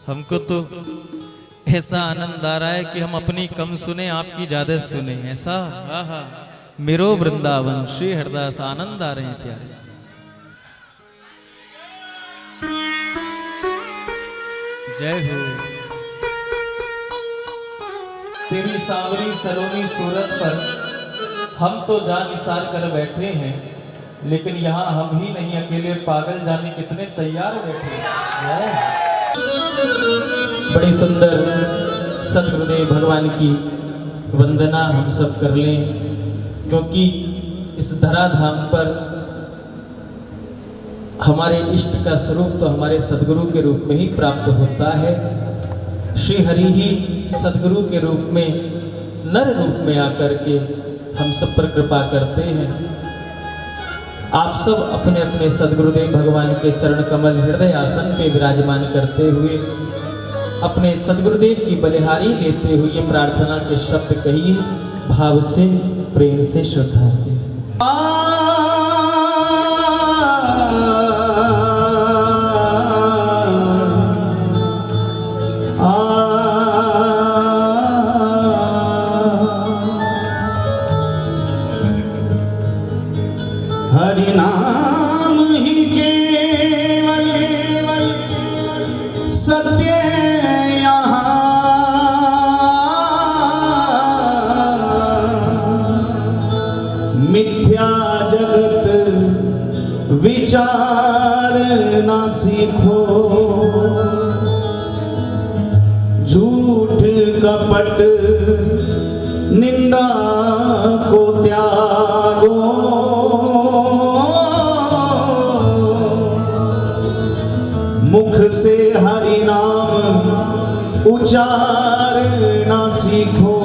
हमको तो ऐसा आनंद आ रहा है कि हम अपनी कम सुने, आपकी ज्यादा सुने। ऐसा आहा, मेरो वृंदावन श्री हरदास आनंद आ रहे हैं प्यारे। जय हो। तेरी सांवरी सलोनी सूरत पर हम तो जान निसार कर बैठे हैं, लेकिन यहाँ हम ही नहीं अकेले पागल जाने कितने तैयार बैठे हैं। बड़ी सुंदर सतगुरुदेव भगवान की वंदना हम सब कर लें, क्योंकि इस धराधाम पर हमारे इष्ट का स्वरूप तो हमारे सदगुरु के रूप में ही प्राप्त होता है। श्री हरि ही सदगुरु के रूप में नर रूप में आकर के हम सब पर कृपा करते हैं। आप सब अपने अपने सदगुरुदेव भगवान के चरण कमल हृदय आसन पे विराजमान करते हुए अपने सदगुरुदेव की बलिहारी लेते हुए प्रार्थना के शब्द कहिए, भाव से, प्रेम से, श्रद्धा से। हरि नाम ही केवल सत्य यहाँ, मिथ्या जगत विचार ना सीखो, झूठ कपट निंदा को त्यागो, मुख से हरि नाम उच्चारना सीखो,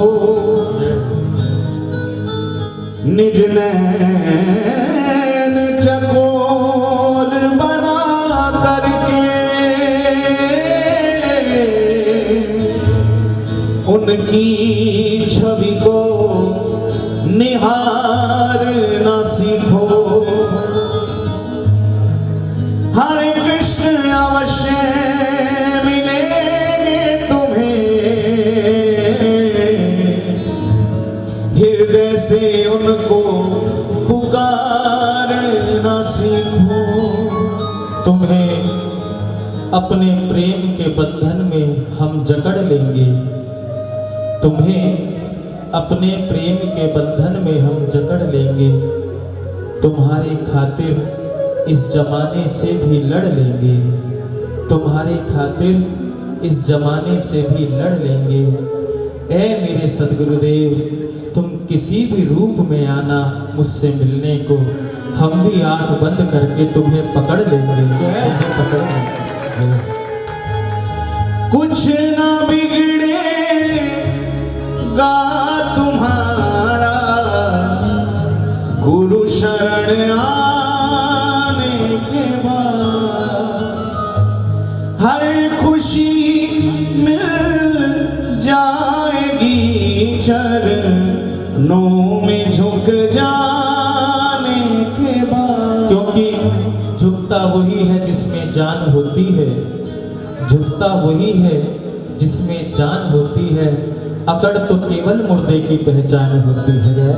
निज नैन चकोर बना करके उनकी छवि को निहारना सीखो। हरे कृष्ण अवश्य मिलेंगे तुम्हें, हृदय से उनको पुकारना सीखो। तुम्हें अपने प्रेम के बंधन में हम जकड़ लेंगे, तुम्हें अपने प्रेम के बंधन में हम जकड़ लेंगे, तुम्हारी खातिर इस जमाने से भी लड़ लेंगे, तुम्हारी खातिर इस जमाने से भी लड़ लेंगे। ऐ मेरे सदगुरुदेव, तुम किसी भी रूप में आना मुझसे मिलने को, हम भी आंख बंद करके तुम्हें पकड़ लेंगे, पकड़ लेंगे। कुछ ना बिगड़ेगा तुम्हारा गुरु शरण आने के बाद, हर खुशी मिल जाएगी चरणों में झुक जाने के बाद। क्योंकि झुकता वही है जिसमें जान होती है, झुकता वही है जिसमें जान होती है, अकड़ तो केवल मुर्दे की पहचान होती है।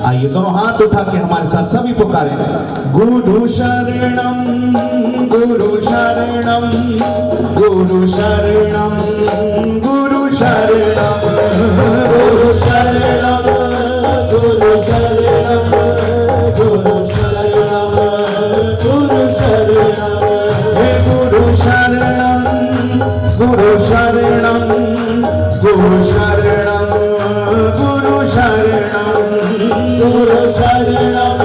आइए दोनों हाथ उठा के हमारे साथ सभी पुकारे, गुरु शरणम गुरु शरणम गुरु शरणम गुरु शरणम गुरु शरणम गुरु शरणम गुरु शरणम गुरु शरणम, हे गुरु शरणम गुरु शरणम गुरु शरणम गुरु शरणम गुरु शरणम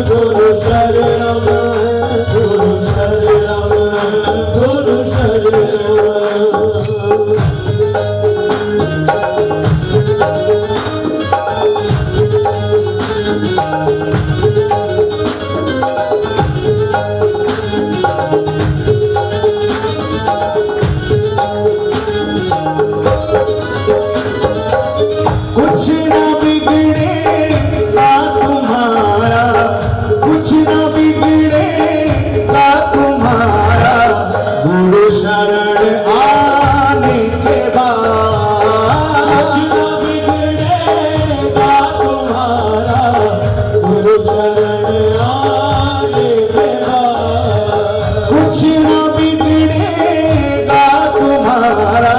गुरु शरणम गुरु शरणम गुरु शरणम। शरण आने के बाद कुछ न बिगड़ेगा तुम्हारा गुरु शरण आने के बाद। कुछ न बिगड़ेगा तुम्हारा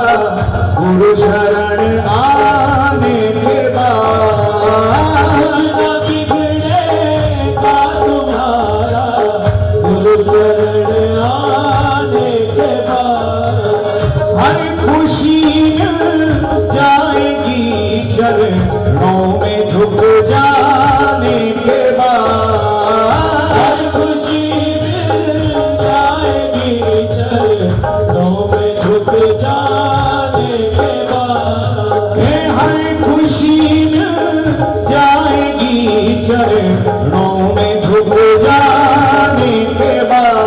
गुरु शरण आने के बाद। कुछ न बिगड़ेगा तुम्हारा गुरु शरण आने के बाद। हर खुशी मिल जाएगी चरणों में झुक जाने के बाद। हर खुशी मिल जाएगी चरणों में झुक जाने के बाद। हर खुशी मिल जाएगी चरणों में झुक जाने के बाद।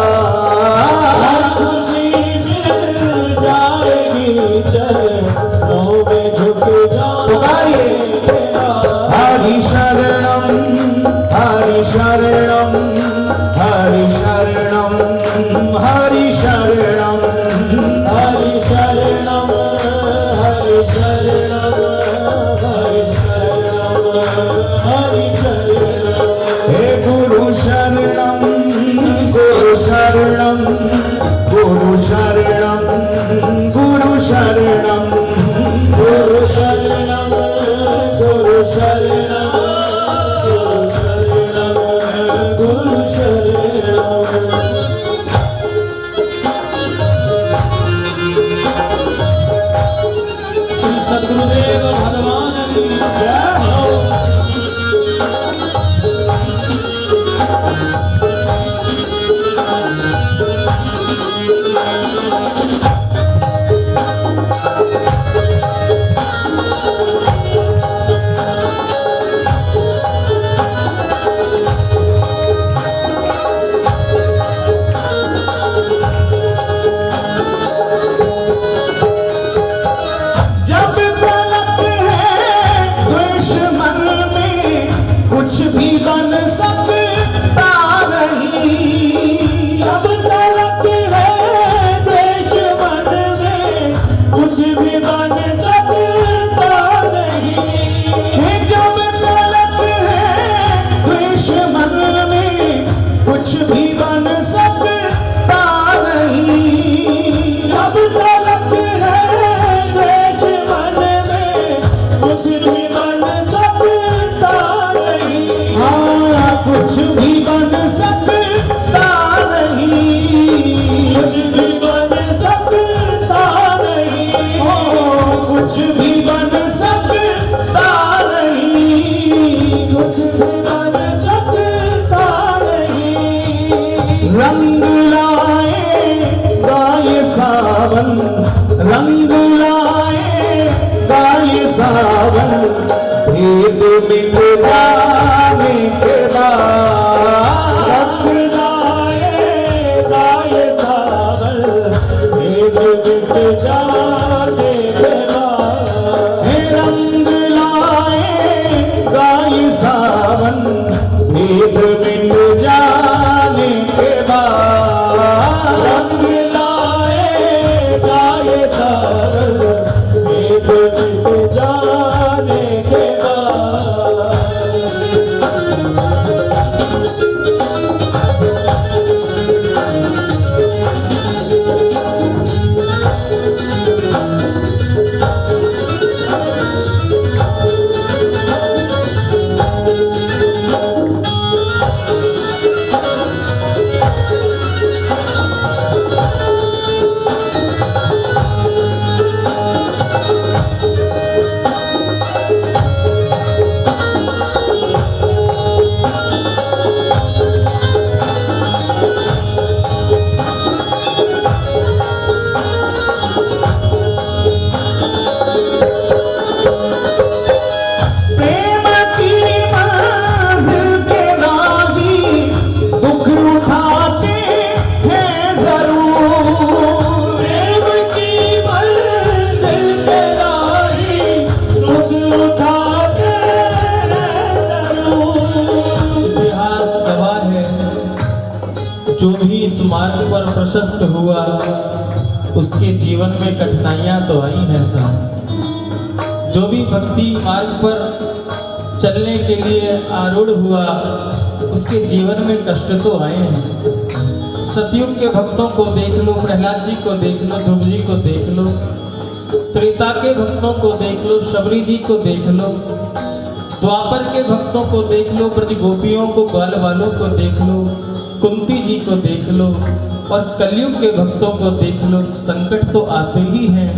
हर खुशी मिल जाएगी चरणों में झुक जाने के बाद। हरि शरणम हरि शरणम हरि शरणम हरि शरणम हरि शरणम हरि शरणम हरि शरणम हरि शरणम। हे गुरु शरणम गुरु शरणम गुरु शरणम गुरु शरणम गुरु शरणम गुरु शरणम गुरु शरणम गुरु श्री सद्गुरुदेव भगवान की जय हो। जब तलक है द्वेष मन में कुछ भी बन सकता नहीं। जब तलक है देश मन में कुछ भी बन सकता नहीं। जब तलक है द्वेष मन में कुछ भी बन सकता नहीं। जब तलक है देश मन में कुछ भी बन सकता नहीं। हाँ कुछ भी बन सकता नहीं। कुछ भी बन सकता नहीं। ओ कुछ भी बन सकता नहीं। कुछ भी बन सकता नहीं। रंग लाए गाये सावन रंग लाए गाये सावन भेद मिट जाने के बाद। रंग लाए गाये सावन भेद मिट जाने के बाद। हे रंग लाए गाये सावन भेद मिट जाने के बाद। रंग लाए गाये सावन भेद मिट जाने के बाद। उसके जीवन में कठिनाइयां तो आई हैं साहब। जो भी भक्ति मार्ग पर चलने के लिए आरूढ़ हुआ उसके जीवन में कष्ट तो आए हैं। सतयुग के भक्तों को देख लो, प्रहलाद जी को देख लो, ध्रुव जी को देख लो, त्रेता के भक्तों को देख लो, शबरी जी को देख लो, द्वापर के भक्तों को देख लो, ब्रज गोपियों को, ग्वाल वालों को देख लो, कुंती जी को देख लो, और कलयुग के भक्तों को देख लो। संकट तो आते ही हैं,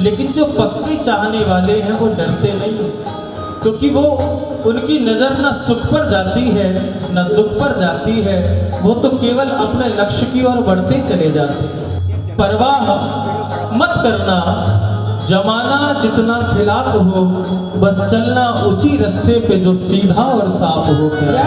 लेकिन जो पक्के चाहने वाले हैं वो डरते नहीं, क्योंकि वो उनकी नजर ना सुख पर जाती है ना दुख पर जाती है, वो तो केवल अपने लक्ष्य की ओर बढ़ते चले जाते हैं। परवाह मत करना, जमाना जितना खिलाफ हो, बस चलना उसी रास्ते पे जो सीधा और साफ हो गया।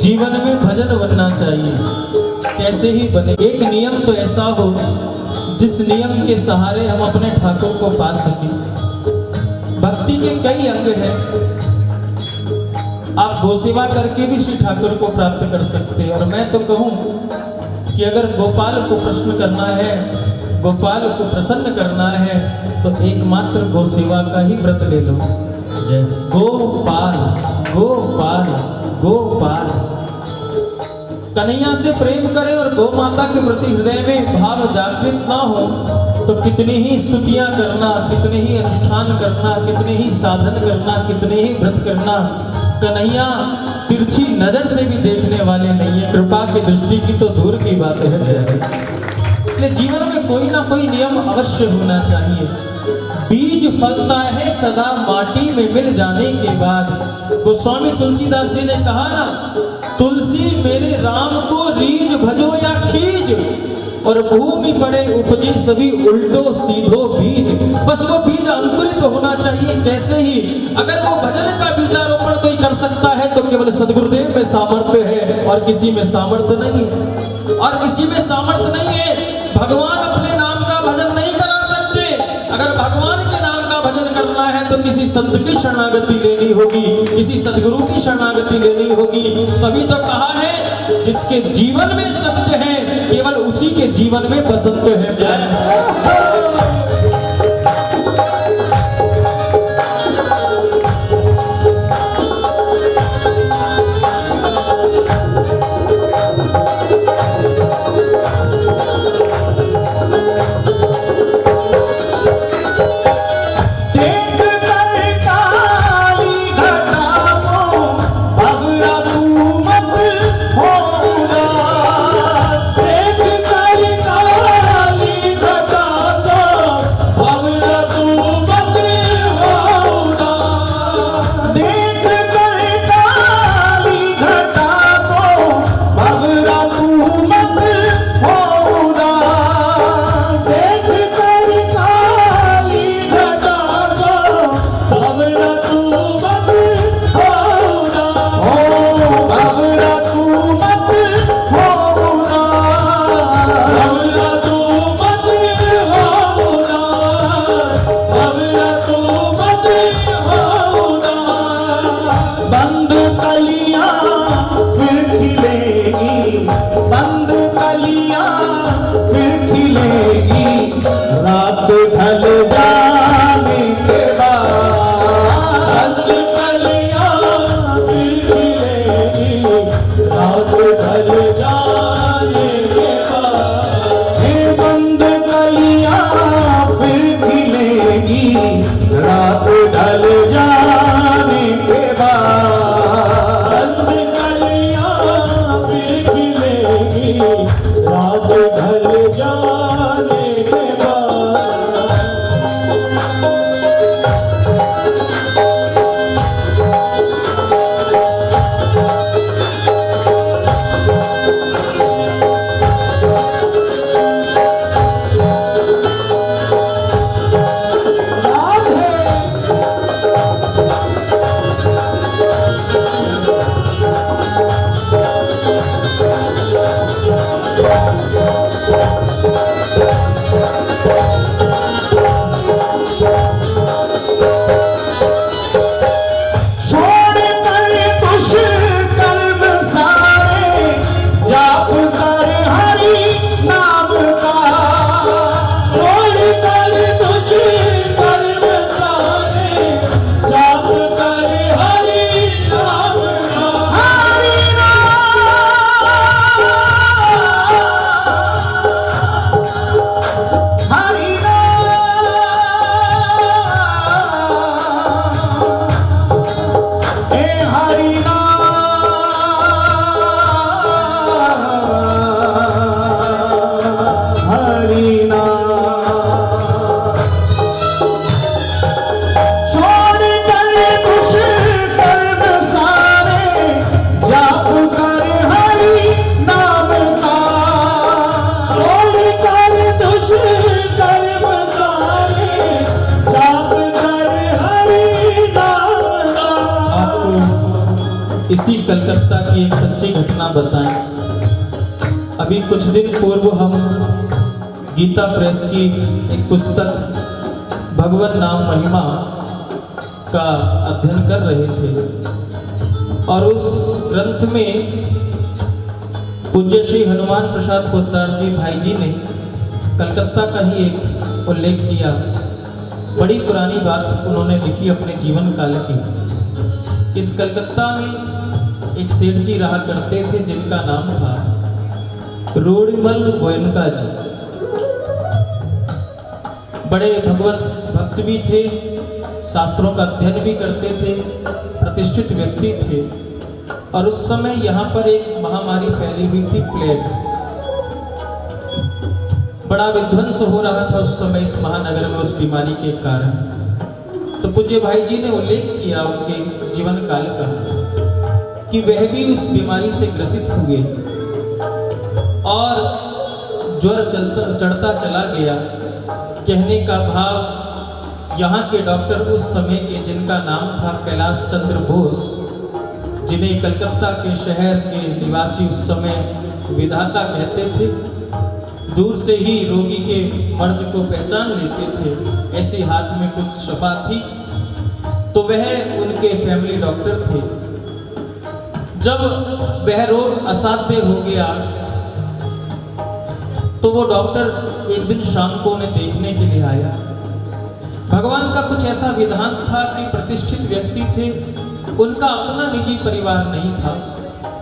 जीवन में भजन बनना चाहिए, कैसे ही बने। एक नियम तो ऐसा हो जिस नियम के सहारे हम अपने ठाकुर को पा सके। भक्ति के कई अंग हैं, आप गोसेवा करके भी श्री ठाकुर को प्राप्त कर सकते हैं। और मैं तो कहूँ कि अगर गोपाल को प्रश्न करना है, गोपाल को प्रसन्न करना है, तो एकमात्र गोसेवा का ही व्रत ले लो। जय गोपाल गोपाल गोपाल। कन्हैया से प्रेम करें और गौ माता के प्रति हृदय में भाव जागृत ना हो तो कितनी ही स्तुतियां करना, कितने ही अनुष्ठान करना, कितने ही साधन करना, कितने ही व्रत करना, कन्हैया तिरछी नजर से भी देखने वाले नहीं है। कृपा की दृष्टि की तो दूर की बात है। इसलिए जीवन में कोई ना कोई नियम अवश्य होना चाहिए। बीज फलता है सदा माटी में मिल जाने के बाद। गोस्वामी तुलसीदास जी ने कहा ना, तुलसी मेरे राम को रीझ भजो या खीज, और भूमि पड़े उपजे सभी उल्टो सीधो बीज। बस वो बीज अंकुरित होना चाहिए। कैसे ही अगर वो भजन का बीजारोपण कोई कर सकता है तो केवल सदगुरुदेव में सामर्थ्य है और किसी में सामर्थ्य नहीं है। और किसी में सामर्थ्य नहीं है, भगवान अपने नाम का भजन नहीं करा सकते। अगर भगवान के नाम का भजन करना है तो किसी संत की शरणागति लेनी होगी, किसी सदगुरु की शरणागति लेनी होगी। तभी तो कहा है जिसके जीवन में सत्य है केवल उसी के जीवन में बसंत है। देख कर काली घटा ढल जाने के बाद कलियां फिर खिलेगी रात ढल जाने के बाद। इसी कलकत्ता की एक सच्ची घटना बताएं। अभी कुछ दिन पूर्व हम गीता प्रेस की एक पुस्तक भगवत नाम महिमा का अध्ययन कर रहे थे और उस ग्रंथ में पूज्य श्री हनुमान प्रसाद पोद्दार जी भाई जी ने कलकत्ता का ही एक उल्लेख किया। बड़ी पुरानी बात उन्होंने लिखी अपने जीवन काल की। इस कलकत्ता में एक सेठ जी रहा करते थे जिनका नाम था रोड़ीमल गोयनका जी। बड़े भगवत भक्त भी थे, शास्त्रों का अध्ययन भी करते थे, प्रतिष्ठित व्यक्ति थे। और उस समय यहाँ पर एक महामारी फैली हुई थी, प्लेग। बड़ा विध्वंस हो रहा था उस समय इस महानगर में उस बीमारी के कारण। तो पूज्य भाई जी ने उल्लेख किया उनके जीवन काल का कि वह भी उस बीमारी से ग्रसित हुए और ज्वर चढ़ता चला गया। कहने का भाव, यहाँ के डॉक्टर उस समय के जिनका नाम था कैलाश चंद्र बोस, जिन्हें कलकत्ता के शहर के निवासी उस समय विधाता कहते थे, दूर से ही रोगी के मर्ज को पहचान लेते थे। ऐसे हाथ में कुछ शफा थी, तो वह उनके फैमिली डॉक्टर थे। जब वह रोग असाध्य हो गया तो वो डॉक्टर एक दिन शाम को उन्हें देखने के लिए आया। भगवान का कुछ ऐसा विधान था कि प्रतिष्ठित व्यक्ति थे, उनका अपना निजी परिवार नहीं था।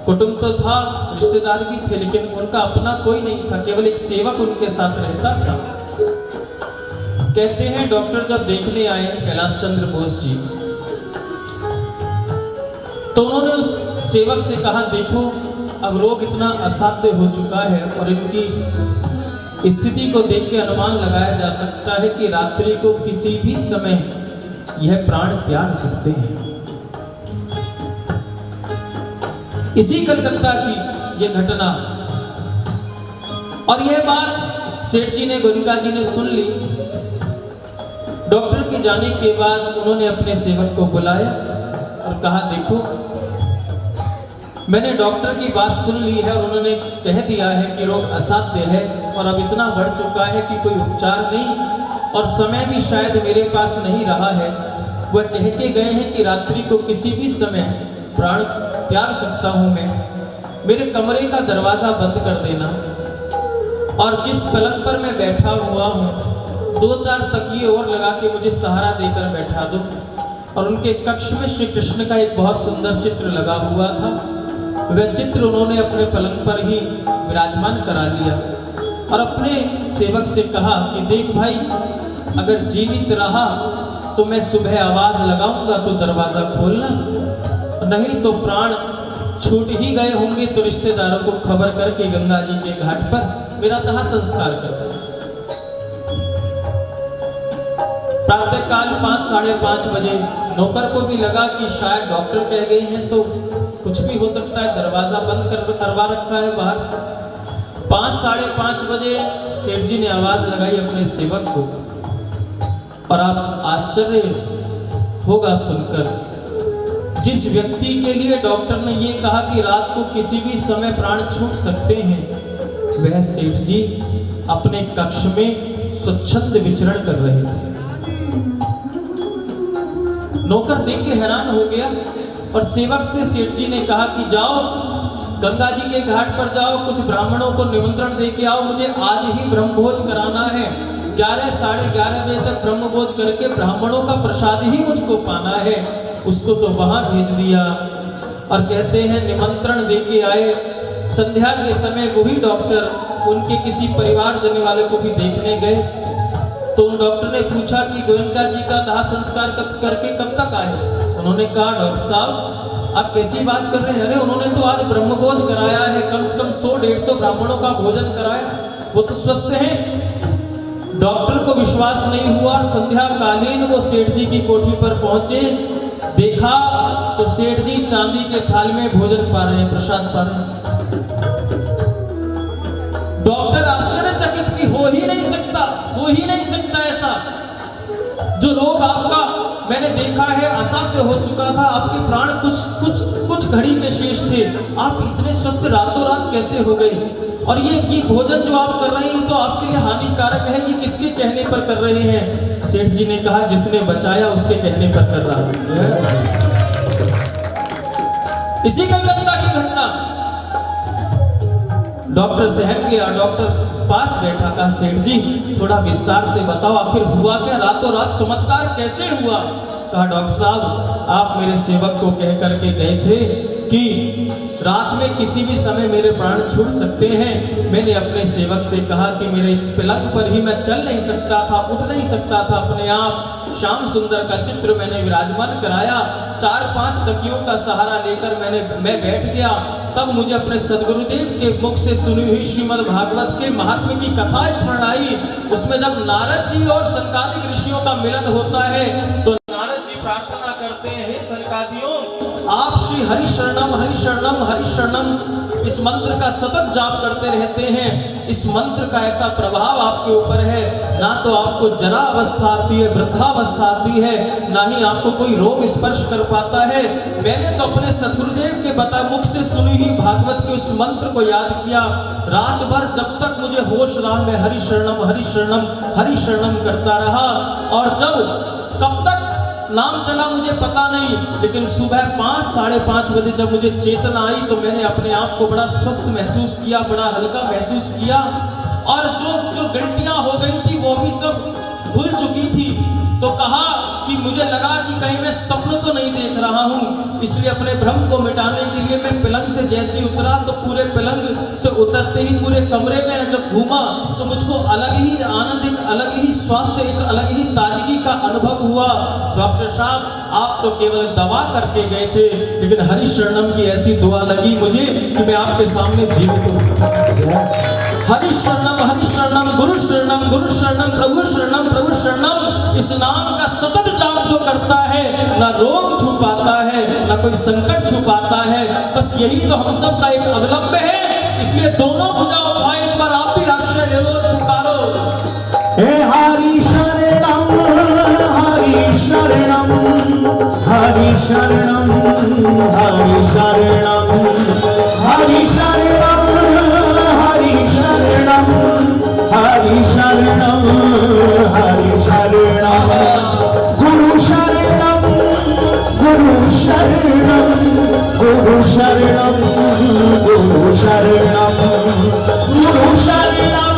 कुटुंब तो था, रिश्तेदार भी थे, लेकिन उनका अपना कोई नहीं था, केवल एक सेवक उनके साथ रहता था। कहते हैं डॉक्टर जब देखने आए कैलाश चंद्र बोस जी, तो उन्होंने उस सेवक से कहा, देखो अब रोग इतना असाध्य हो चुका है और इनकी स्थिति को देख के अनुमान लगाया जा सकता है कि रात्रि को किसी भी समय यह प्राण त्याग सकते हैं। इसी कलकत्ता की यह घटना और यह बात सेठ जी ने, गोयनका जी ने सुन ली। डॉक्टर के जाने के बाद उन्होंने अपने सेवक को बुलाया और कहा, देखो मैंने डॉक्टर की बात सुन ली है और उन्होंने कह दिया है कि रोग असाध्य है और अब इतना बढ़ चुका है कि कोई उपचार नहीं और समय भी शायद मेरे पास नहीं रहा है। वह कह के गए हैं कि रात्रि को किसी भी समय प्राण त्याग सकता हूँ मैं। मेरे कमरे का दरवाज़ा बंद कर देना और जिस पलंग पर मैं बैठा हुआ हूँ 2-4 तकिए और लगा के मुझे सहारा देकर बैठा दो। और उनके कक्ष में श्री कृष्ण का एक बहुत सुंदर चित्र लगा हुआ था। वह चित्र उन्होंने अपने पलंग पर ही विराजमान करा लिया और अपने सेवक से कहा कि देख भाई, अगर जीवित रहा तो मैं सुबह आवाज लगाऊंगा तो दरवाजा खोलना, नहीं तो प्राण छूट ही गए होंगे तो रिश्तेदारों को खबर करके गंगा जी के घाट पर मेरा दाह संस्कार कर देना। प्रातः काल 5 साढ़े 5 बजे नौकर को भी लगा कि शायद डॉक्टर कह गए हैं तो कुछ भी हो सकता है, दरवाजा बंद करवा रखा है बाहर से। 5 साढ़े 5 बजे सेठ जी ने आवाज लगाई अपने सेवक को, और आप आश्चर्य होगा सुनकर, जिस व्यक्ति के लिए डॉक्टर ने ये कहा कि रात को किसी भी समय प्राण छूट सकते हैं, वह सेठ जी अपने कक्ष में स्वच्छंद विचरण कर रहे थे। नौकर देख के हैरान हो गया और सेवक से सेठ जी ने कहा कि जाओ गंगा जी के घाट पर जाओ, कुछ ब्राह्मणों को निमंत्रण दे के आओ, मुझे आज ही ब्रह्मभोज कराना है। 11 साढ़े 11 बजे तक ब्रह्मभोज करके ब्राह्मणों का प्रसाद ही मुझको पाना है। उसको तो वहां भेज दिया और कहते हैं निमंत्रण दे के आए। संध्या के समय वही डॉक्टर उनके किसी परिवार जन वाले को भी देखने गए तो उन डॉक्टर ने पूछा कि गोयनका जी का दाह संस्कार करके कब तक आए। उन्होंने कहा डॉक्टर साहब आप कैसी बात कर रहे हैं, अरे उन्होंने तो आज ब्रह्मभोज कराया है, कम से कम 100-150 ब्राह्मणों का भोजन कराया, वो तो स्वस्थ हैं। डॉक्टर को विश्वास नहीं हुआ, संध्या कालीन वो सेठ जी की कोठी पर पहुंचे, देखा तो सेठ जी चांदी के थाल में भोजन पा रहे हैं, प्रसाद पा रहे हैं। डॉक्टर आश्चर्यचकित कि हो ही नहीं सकता ऐसा। जो रोग आपका मैंने देखा है असाध्य हो चुका था, आपके प्राण कुछ घड़ी के शेष थे, आप इतने स्वस्थ रातों रात कैसे हो गए? और ये भोजन जो आप कर रहे हैं तो आपके लिए हानिकारक है, ये किसके कहने पर कर रहे हैं? सेठ जी ने कहा जिसने बचाया उसके कहने पर कर रहा है। इसी कलकत्ता की घटना। डॉक्टर सहम गया, डॉक्टर पास बैठा, कहा सेठ जी थोड़ा विस्तार से बताओ आखिर हुआ क्या, रातों रात चमत्कार कैसे हुआ? कहा डॉक्टर साहब आप मेरे सेवक को कह करके गए थे कि रात में किसी भी समय मेरे प्राण छूट सकते हैं। मैंने अपने सेवक से कहा कि मेरे पलंग पर ही मैं चल नहीं सकता था, उठ नहीं सकता था अपने आप। श्याम सुंदर का चित्र मैंने विराजमान कराया, 4-5 तकियों का सहारा लेकर मैं बैठ गया। तब मुझे अपने सदगुरुदेव के मुख से सुनी हुई श्रीमद् भागवत के महात्म्य की कथा स्मरण आई। उसमें जब नारद जी और सनकादिक ऋषियों का मिलन होता है तो नारद जी प्रार्थना करते हैं, हे सनकादियों आप श्री हरि शरणम हरि शरणम हरि शरणम इस मंत्र का सतत जाप करते रहते हैं। इस मंत्र का ऐसा प्रभाव आपके ऊपर है, ना तो आपको जरा अवस्था आती है, वृद्धावस्था आती है, ना ही आपको कोई रोग स्पर्श कर पाता है। मैंने तो अपने सदगुरुदेव के बता मुख से सुनी हुई भागवत के उस मंत्र को याद किया। रात भर जब तक मुझे होश रहा मैं हरि शरणम हरि शरणम हरि शरणम करता रहा, और जब कब तक नाम चला मुझे पता नहीं, लेकिन सुबह 5 साढ़े 5 बजे जब मुझे चेतना आई तो मैंने अपने आप को बड़ा स्वस्थ महसूस किया, बड़ा हल्का महसूस किया, और जो घंटियां हो गई थी वो भी सब धुल चुकी थी। तो कहा कि मुझे लगा कि कहीं मैं स्वप्न तो नहीं देख रहा हूँ, इसलिए अपने भ्रम को मिटाने के लिए मैं पलंग से जैसे ही उतरा तो पूरे पलंग से उतरते ही पूरे कमरे में जब घूमा तो मुझको अलग ही आनंद, एक अलग ही स्वास्थ्य, एक अलग ही ताजगी का अनुभव हुआ। डॉक्टर साहब आप तो केवल दवा करके गए थे, लेकिन हरि शरणम की ऐसी दुआ लगी मुझे कि मैं आपके सामने जीवित हूँ। हरि शरणम गुरु शरणम प्रभु शरणम। इस नाम का सतत जाप जो करता है ना रोग छू पाता है ना कोई संकट छू पाता है। बस यही तो हम सब का एक अवलंब है, इसलिए दोनों भुजा उठाए, एक बार आप भी आश्रय ले लो, पुकारो हरि शरणम हरि शरणम हरि शरणम हरि शरणम हरि शरणम हरि शरणम हरि शरणम हरि शरणम गुरु शरणम गुरु शरणम गुरु शरणम गुरु शरणम गुरु शरणम